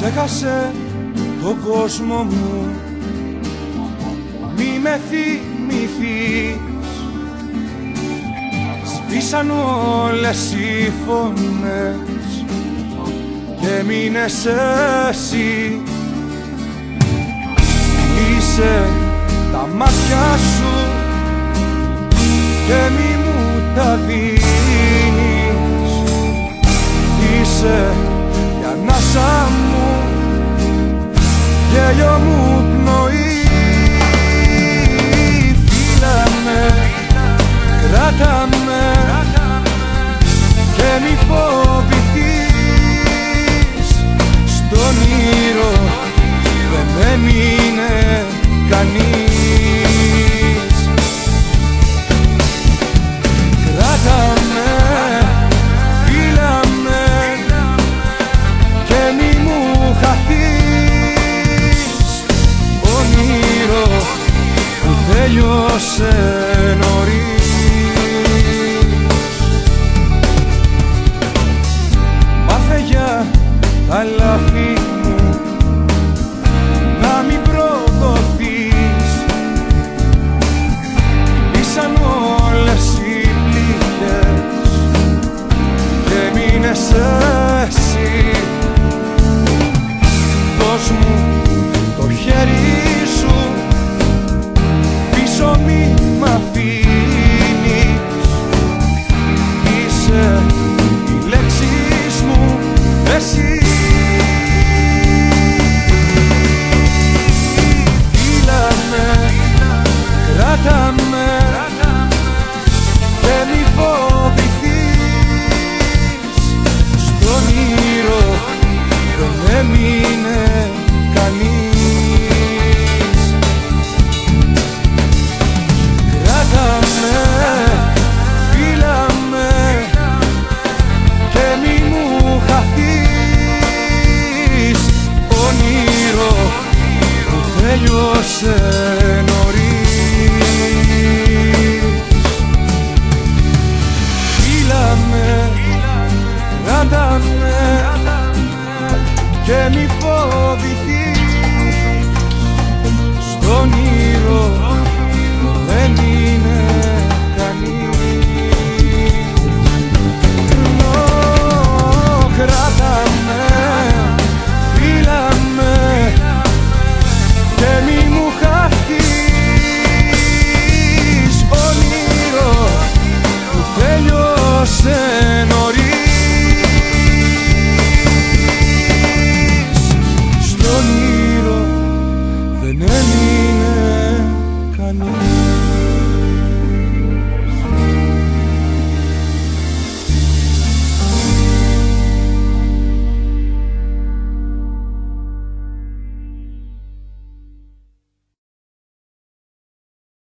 Ξέχασε τον κόσμο μου, μη με θυμηθείς. Σβήσαν όλες οι φωνές και έμεινες εσύ. Είσαι τα μάτια σου και μη μου τα δίνεις. Είσαι η ανάσα μου, γέλιο μου πνοή. Φίλα με, κράτα με και μη φοβηθείς. Στον ήρω δεν μένει